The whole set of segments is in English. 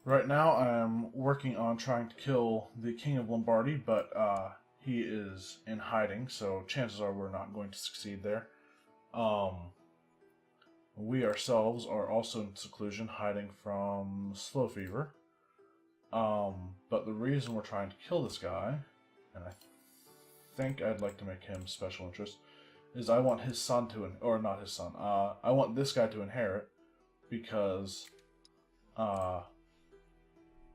Right now, I'm working on trying to kill the King of Lombardy, but he is in hiding, so chances are we're not going to succeed there. Um, we ourselves are also in seclusion, hiding from Slow Fever. But the reason we're trying to kill this guy, and I think I'd like to make him special interest, is I want his son to, or not his son, I want this guy to inherit because uh,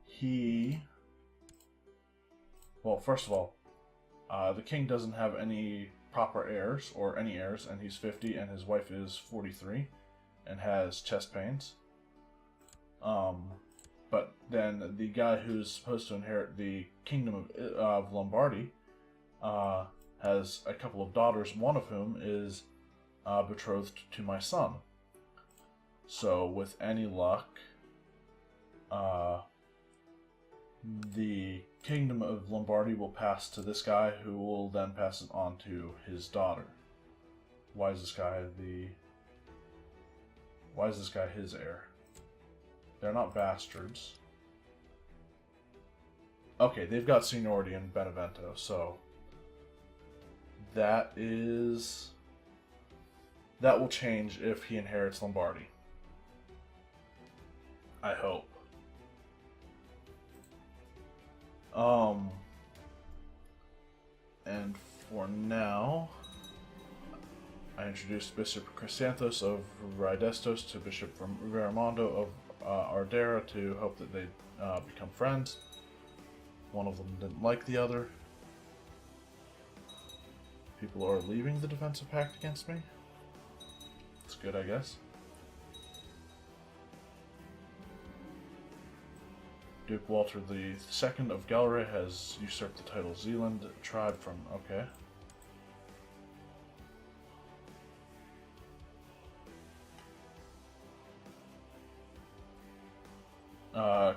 he, well, first of all, the king doesn't have any proper heirs, or any heirs, and he's 50, and his wife is 43, and has chest pains. But then the guy who's supposed to inherit the kingdom of Lombardy has a couple of daughters, one of whom is betrothed to my son. So, with any luck, the kingdom of Lombardy will pass to this guy, who will then pass it on to his daughter. Why is this guy his heir? They're not bastards. Okay, they've got seniority in Benevento, so that will change if he inherits Lombardy. I hope. And for now, I introduced Bishop Chrysanthos of Rydestos to Bishop Veramondo of Ardera to hope that they become friends. One of them didn't like the other. People are leaving the defensive pact against me. It's good, I guess. Duke Walter II of Gallery has usurped the title Zealand tribe from... okay.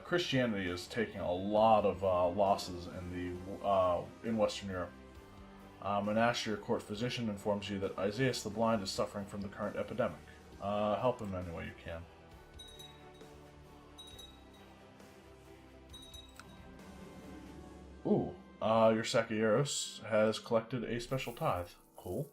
Christianity is taking a lot of losses in Western Europe. An Asher court physician informs you that Isaiah the Blind is suffering from the current epidemic. Help him any way you can. Ooh, your Sakiaros has collected a special tithe. Cool.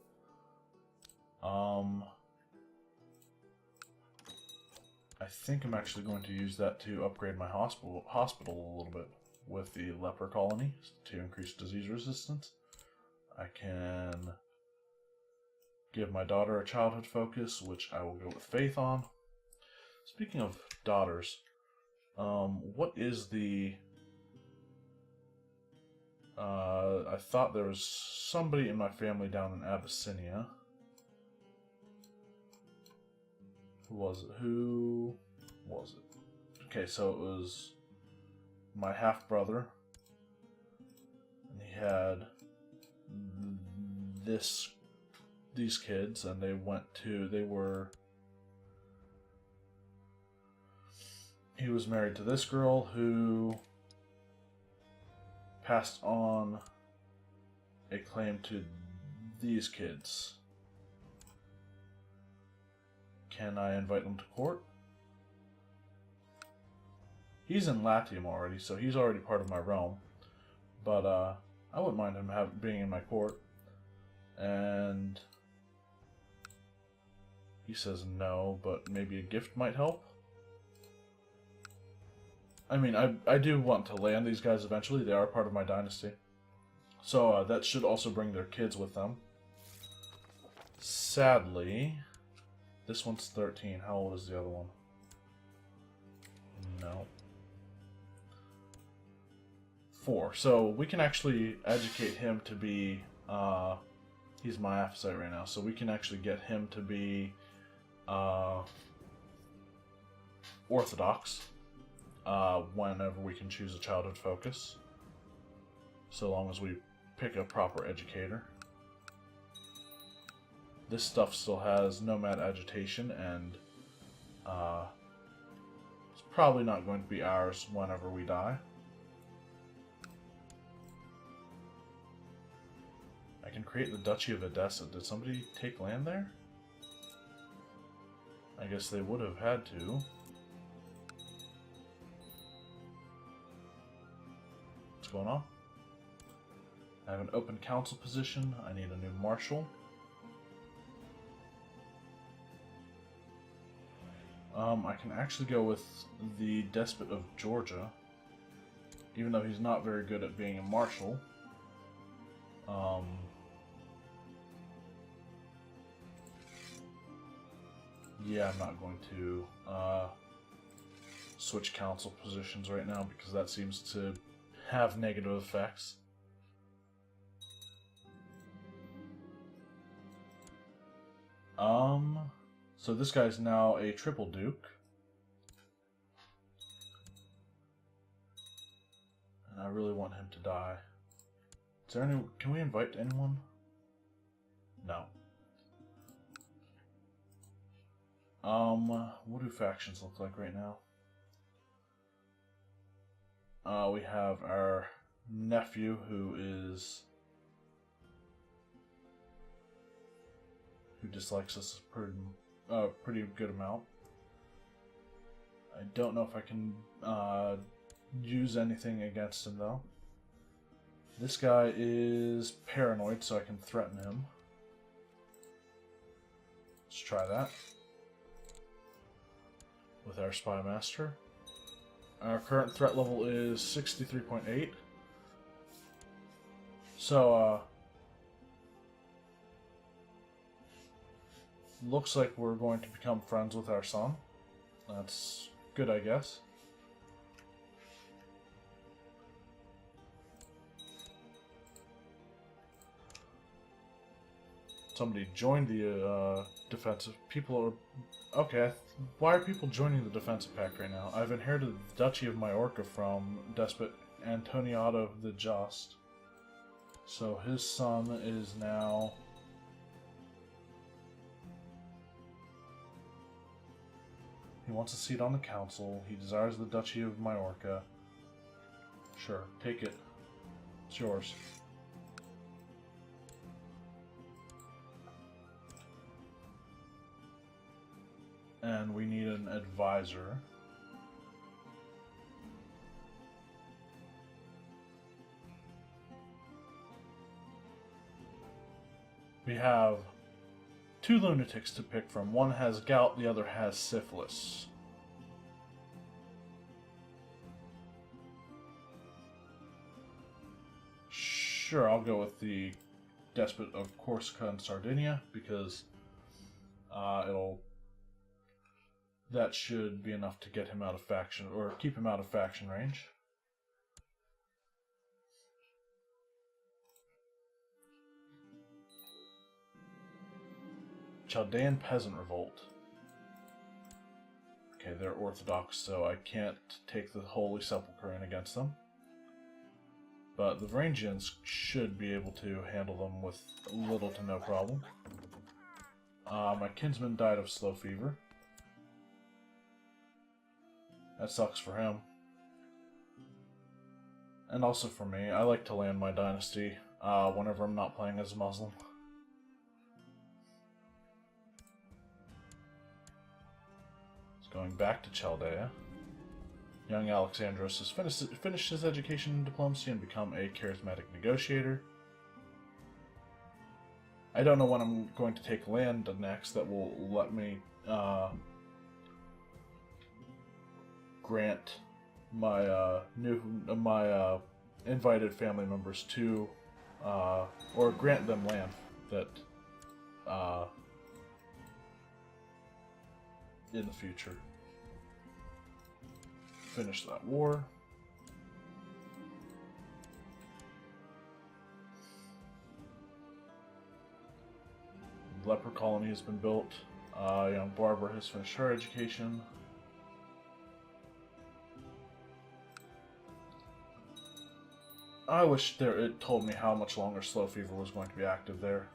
I think I'm actually going to use that to upgrade my hospital a little bit with the leper colony to increase disease resistance. I can give my daughter a childhood focus, which I will go with faith on. Speaking of daughters, what is the... I thought there was somebody in my family down in Abyssinia. Who was it? Okay, so it was my half-brother. And he had these kids, and he was married to this girl who passed on a claim to these kids. Can I invite them to court? He's in Latium already, so he's already part of my realm. But I wouldn't mind him being in my court. And he says no, but maybe a gift might help. I mean, I do want to land these guys eventually. They are part of my dynasty. So that should also bring their kids with them. Sadly, this one's 13. How old is the other one? No. 4. So we can actually educate him to be... he's my Aphosite right now, so we can actually get him to be Orthodox whenever we can choose a childhood focus, so long as we pick a proper educator. This stuff still has nomad agitation, and it's probably not going to be ours whenever we die. I can create the Duchy of Edessa. Did somebody take land there? I guess they would have had to. going on. I have an open council position. I need a new marshal. I can actually go with the Despot of Georgia, even though he's not very good at being a marshal. Yeah, I'm not going to switch council positions right now because that seems to have negative effects. So this guy's now a triple duke. And I really want him to die. Is there any... Can we invite anyone? No. What do factions look like right now? We have our nephew who dislikes us a pretty good amount. I don't know if I can use anything against him though. This guy is paranoid, so I can threaten him. Let's try that with our spy master. Our current threat level is 63.8. So, looks like we're going to become friends with our son. That's good, I guess. Somebody joined the defensive. People are... Okay, why are people joining the defensive pact right now? I've inherited the Duchy of Majorca from Despot Antoniado the Just. So his son is now... He wants a seat on the council. He desires the Duchy of Majorca. Sure, take it. It's yours. And we need an advisor. We have two lunatics to pick from. One has gout, the other has syphilis. Sure, I'll go with the Despot of Corsica and Sardinia because that should be enough to get him out of faction, or keep him out of faction range. Chaldean Peasant Revolt. Okay, they're Orthodox, so I can't take the Holy Sepulchre in against them. But the Varangians should be able to handle them with little to no problem. My kinsman died of slow fever. That sucks for him. And also for me. I like to land my dynasty whenever I'm not playing as a Muslim. Going back to Chaldea. Young Alexandros has finished his education in diplomacy and become a charismatic negotiator. I don't know when I'm going to take land next that will let me grant my invited family members to or grant them land that in the future. Finish that war. Leper colony has been built. Young Barbara has finished her education. I wish it told me how much longer slow fever was going to be active there.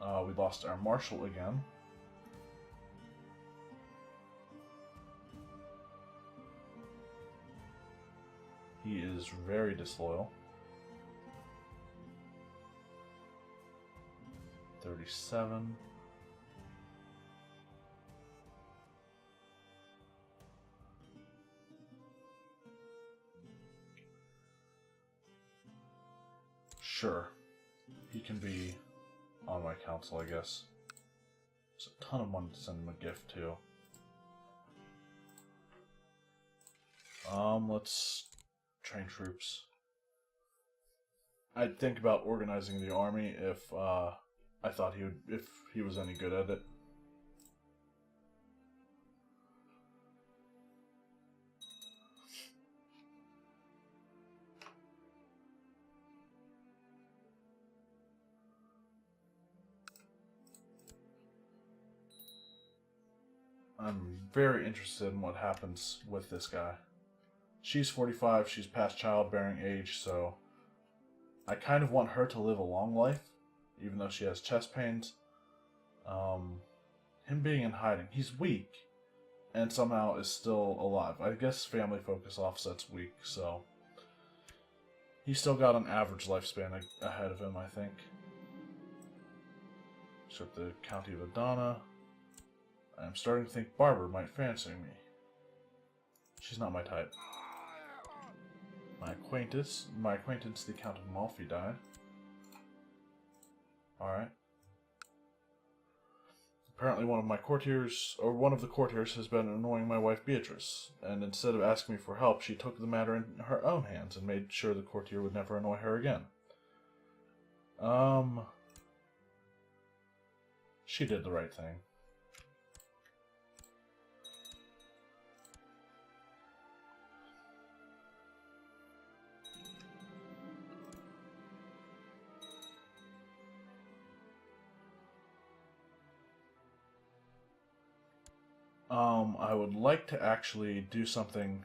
We lost our marshal again. He is very disloyal. 37. Sure. He can be on my council, I guess. There's a ton of money to send him a gift, too. Let's train troops. I'd think about organizing the army if I thought if he was any good at it. I'm very interested in what happens with this guy. She's 45, she's past childbearing age, so I kind of want her to live a long life, even though she has chest pains. Him being in hiding, he's weak, and somehow is still alive. I guess family focus offsets weak, so he's still got an average lifespan ahead of him, I think. Except the County of Adana. I'm starting to think Barbara might fancy me. She's not my type. My acquaintance, the Count of Malfi, died. Alright. Apparently one of the courtiers has been annoying my wife Beatrice, and instead of asking me for help, she took the matter in her own hands and made sure the courtier would never annoy her again. She did the right thing. I would like to actually do something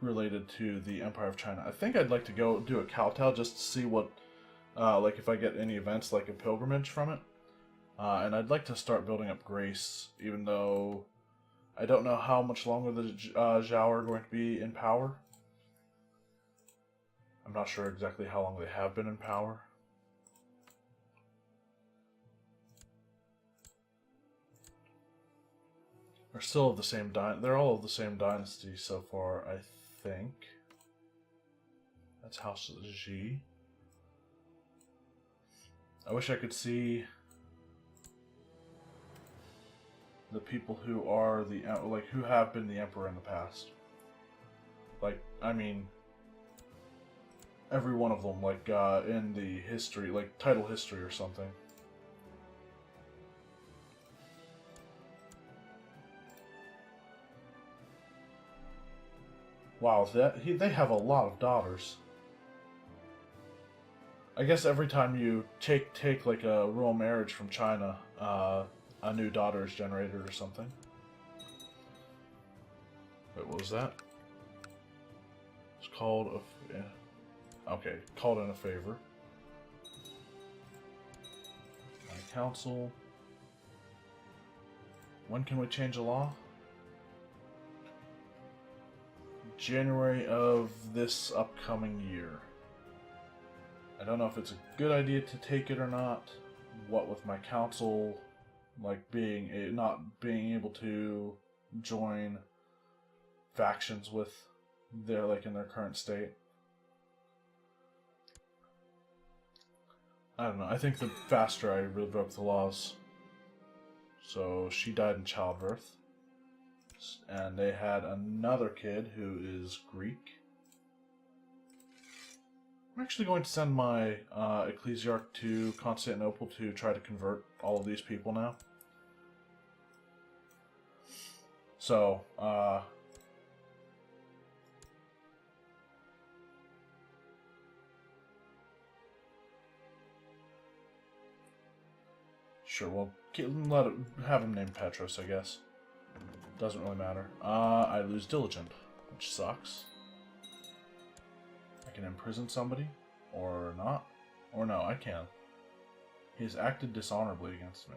related to the Empire of China. I think I'd like to go do a kowtow just to see what, like if I get any events like a pilgrimage from it. And I'd like to start building up grace, even though I don't know how much longer the Zhao are going to be in power. I'm not sure exactly how long they have been in power. They're still of the same they're all of the same dynasty so far, I think. That's House Xi. I wish I could see the people who are who have been the emperor in the past. Like, I mean, every one of them, like, in the history, like, title history or something. Wow, they have a lot of daughters. I guess every time you take like a royal marriage from China, a new daughter is generated or something. Wait, what was that? It's called okay, called in a favor. My council. When can we change a law? January of this upcoming year. I don't know if it's a good idea to take it or not. What with my council, like not being able to join factions with in their current state. I don't know. I think the faster I revoke the laws. So she died in childbirth. And they had another kid who is Greek. I'm actually going to send my ecclesiarch to Constantinople to try to convert all of these people now. So, sure, we'll have him named Petros, I guess. Doesn't really matter. I lose Diligent, which sucks. I can imprison somebody, or not. Or no, I can. He has acted dishonorably against me.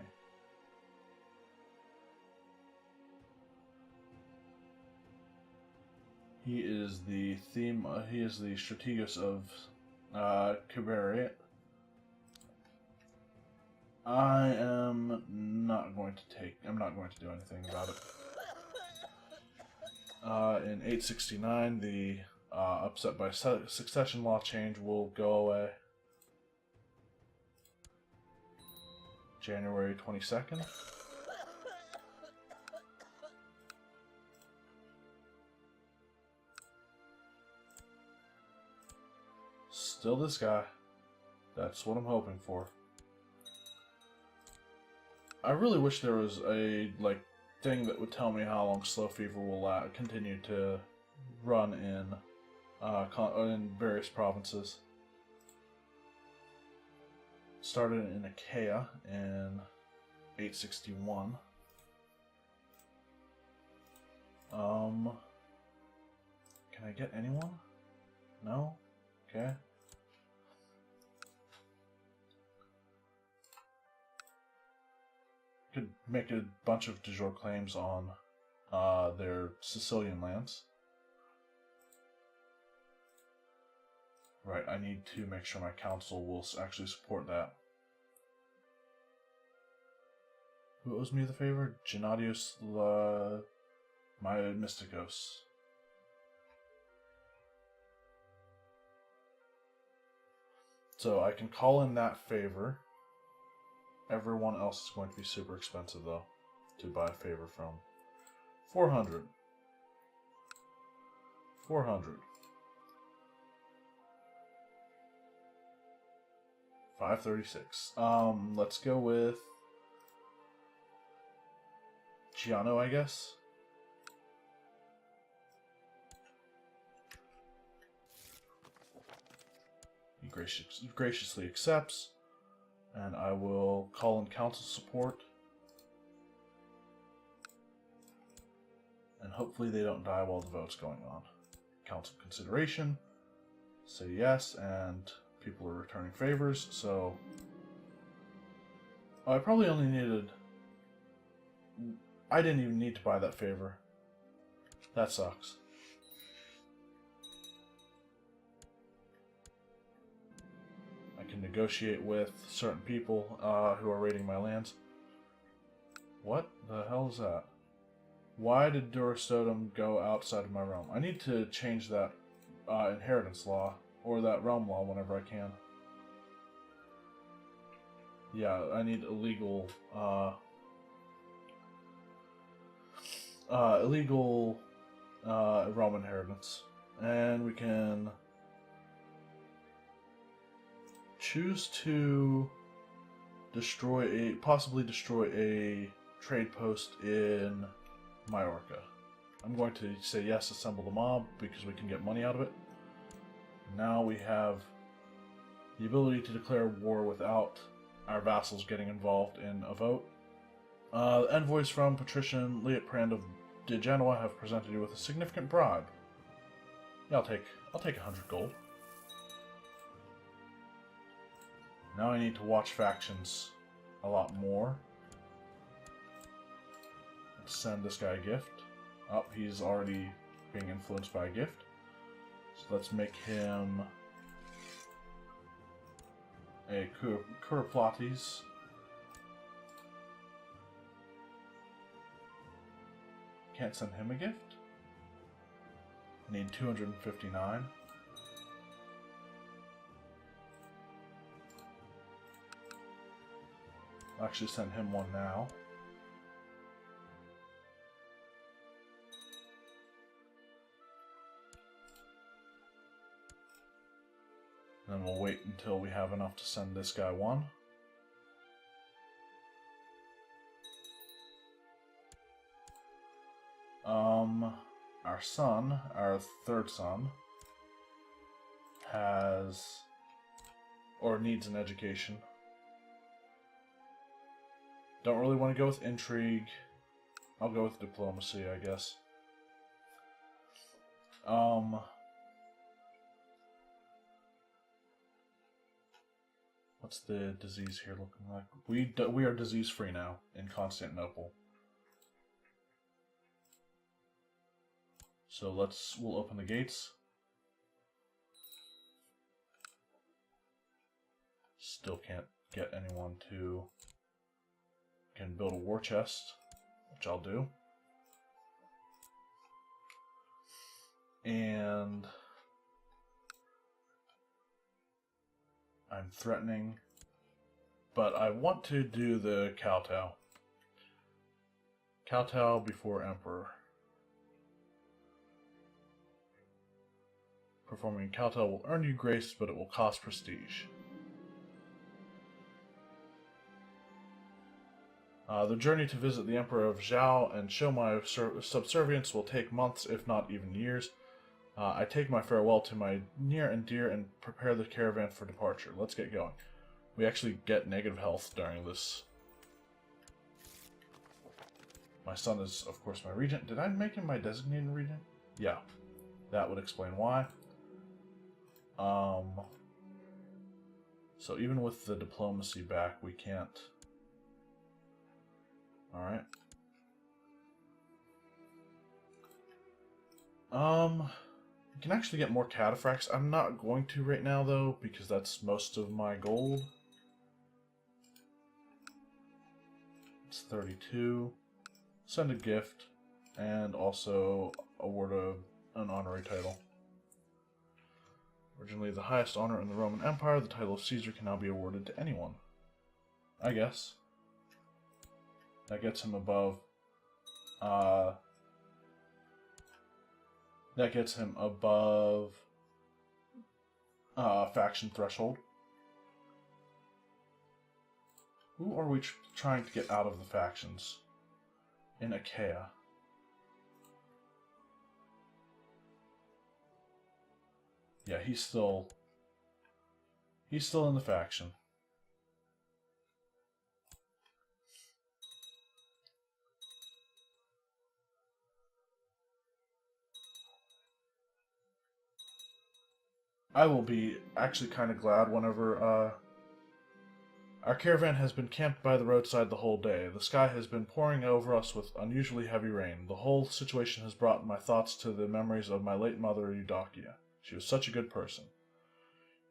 He is the he is the strategos of Cabaret. I'm not going to do anything about it. In 869, the upset by succession law change will go away. January 22nd. Still this guy. That's what I'm hoping for. I really wish there was a thing that would tell me how long slow fever will continue to run in various provinces. Started in Achaia in 861. Can I get anyone? No? Okay. Could make a bunch of de jure claims on their Sicilian lands. Right, I need to make sure my council will actually support that. Who owes me the favor? Gennadius my Mysticos. So I can call in that favor. Everyone else is going to be super expensive, though, to buy a favor from. 400. 400. 536. Let's go with Giano, I guess. He graciously accepts, and I will call in council support, and hopefully they don't die while the vote's going on. Council consideration, say yes, and people are returning favors, so I probably only needed... I didn't even need to buy that favor. That sucks. I can negotiate with certain people who are raiding my lands. What the hell is that? Why did Durastotum go outside of my realm? I need to change that inheritance law, or that realm law, whenever I can. Yeah, I need illegal realm inheritance. And we can choose to possibly destroy a trade post in Majorca. I'm going to say yes, assemble the mob, because we can get money out of it. Now we have the ability to declare war without our vassals getting involved in a vote. Envoys from Patrician Liutprand of de Genoa have presented you with a significant bribe. Yeah, I'll take 100 gold. Now I need to watch factions a lot more. Let's send this guy a gift. Oh, he's already being influenced by a gift. So let's make him a Kuriplates. Can't send him a gift. I need 259. I'll actually send him one now. Then we'll wait until we have enough to send this guy one. Our son, our third son, needs an education. Don't really want to go with intrigue. I'll go with diplomacy, I guess. What's the disease here looking like? We are disease free now in Constantinople. So we'll open the gates. Still can't get anyone to can build a war chest, which I'll do. And I'm threatening But I want to do the kowtow. Kowtow before Emperor. Performing kowtow will earn you grace, but it will cost prestige. The journey to visit the Emperor of Zhao and show my subservience will take months, if not even years. I take my farewell to my near and dear and prepare the caravan for departure. Let's get going. We actually get negative health during this. My son is, of course, my regent. Did I make him my designated regent? Yeah. That would explain why. So even with the diplomacy back, we can't... Alright. We can actually get more cataphracts. I'm not going to right now, though, because that's most of my gold. It's 32. Send a gift, and also award an honorary title. Originally the highest honor in the Roman Empire, the title of Caesar can now be awarded to anyone. I guess. That gets him above... faction threshold. Who are we trying to get out of the factions? In Achaia. Yeah, he's still in the faction. I will be actually kind of glad whenever our caravan has been camped by the roadside the whole day. The sky has been pouring over us with unusually heavy rain. The whole situation has brought my thoughts to the memories of my late mother, Eudokia. She was such a good person.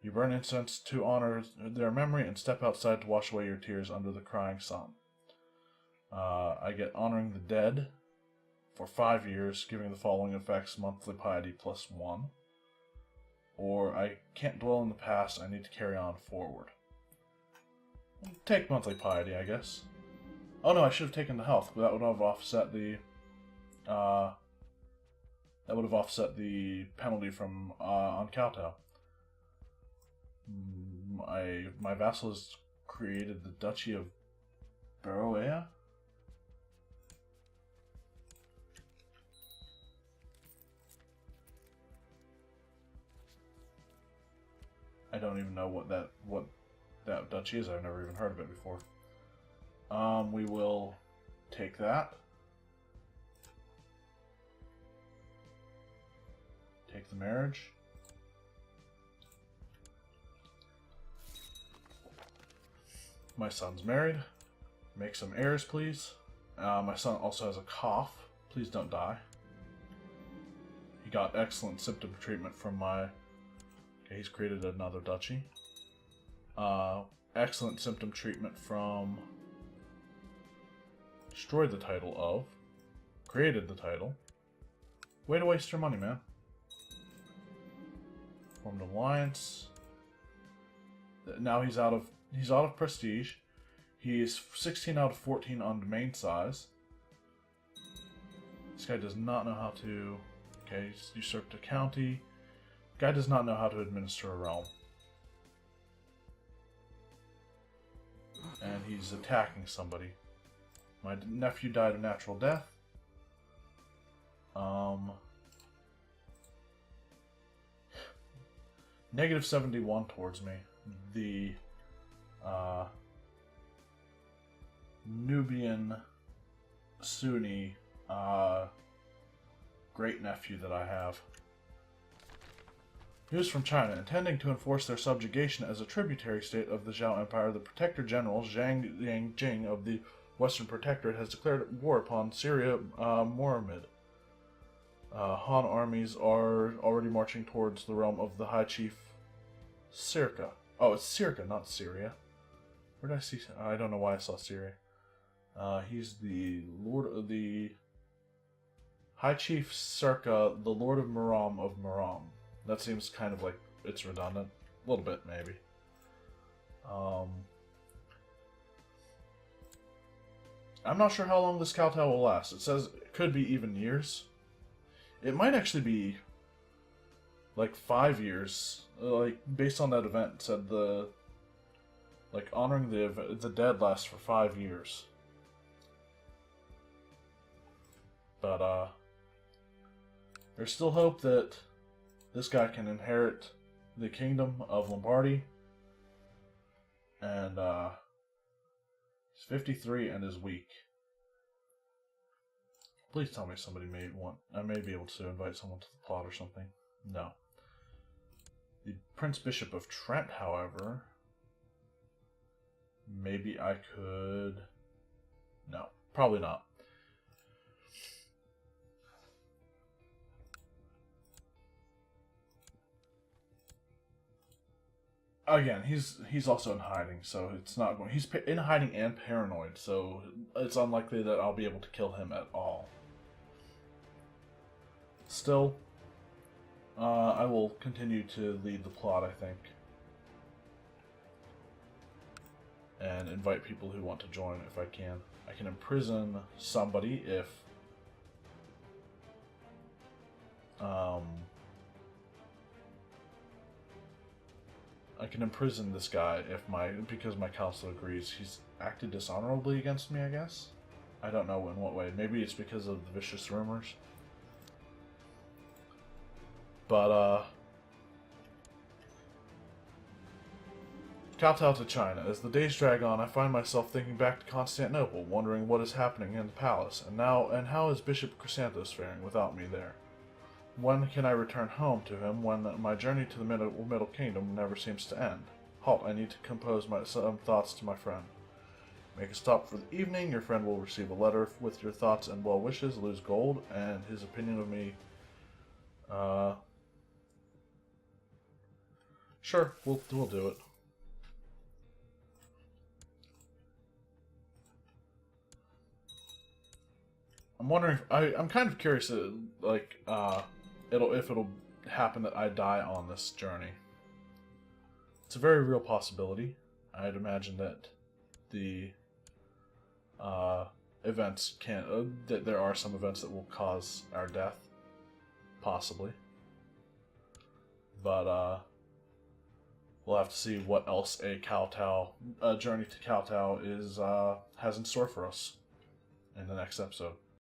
You burn incense to honor their memory and step outside to wash away your tears under the crying sun. I get honoring the dead for 5 years, giving the following effects: monthly piety +1. Or I can't dwell in the past, I need to carry on forward. Take monthly piety, I guess. Oh no, I should have taken the health, but that would have offset the penalty from on kowtow. My vassal has created the Duchy of Baroea. I don't even know what that duchy is. I've never even heard of it before. We will take that. Take the marriage. My son's married. Make some heirs, please. My son also has a cough. Please don't die. He got excellent symptom treatment from my... Okay, he's created another duchy. Excellent symptom treatment from... Destroyed the title of... Created the title. Way to waste your money, man. Formed alliance. Now he's out of prestige. He's 16 out of 14 on domain size. This guy does not know how to... Okay, he's usurped a county. Guy does not know how to administer a realm. And he's attacking somebody. My nephew died of natural death. Negative 71 towards me. The Nubian Sunni great nephew that I have. News from China. Intending to enforce their subjugation as a tributary state of the Zhao Empire, the Protector General Zhang Yangjing of the Western Protectorate has declared war upon Syria Mohammed. Han armies are already marching towards the realm of the High Chief Circa. Oh, it's Circa, not Syria. Where did I see? I don't know why I saw Syria. He's the Lord of the High Chief Circa, the Lord of Maram of Maram. That seems kind of like it's redundant. A little bit, maybe. I'm not sure how long this kowtow will last. It says it could be even years. It might actually be like 5 years. Like based on that event, it said the like honoring the dead lasts for 5 years. But there's still hope that this guy can inherit the kingdom of Lombardy. And he's 53 and is weak. Please tell me somebody I may be able to invite someone to the plot or something. No. The Prince Bishop of Trent, however, maybe I could. No, probably not. Again, he's also in hiding, so it's not going. He's in hiding and paranoid, so it's unlikely that I'll be able to kill him at all. Still, I will continue to lead the plot, I think, and invite people who want to join if I can. I can imprison somebody if I can imprison this guy because my council agrees. He's acted dishonorably against me, I guess. I don't know in what way. Maybe it's because of the vicious rumors. But kowtow to China. As the days drag on, I find myself thinking back to Constantinople, wondering what is happening in the palace, and how is Bishop Chrysanthus faring without me there? When can I return home to him when my journey to the Middle Kingdom never seems to end? Halt, I need to compose some thoughts to my friend. Make a stop for the evening. Your friend will receive a letter with your thoughts and well wishes. Lose gold, and his opinion of me. Sure, we'll do it. I'm wondering. I'm kind of curious. If it'll happen that I die on this journey. It's a very real possibility. I'd imagine that the events that there are some events that will cause our death, possibly. But we'll have to see what else a journey to kowtow has in store for us in the next episode.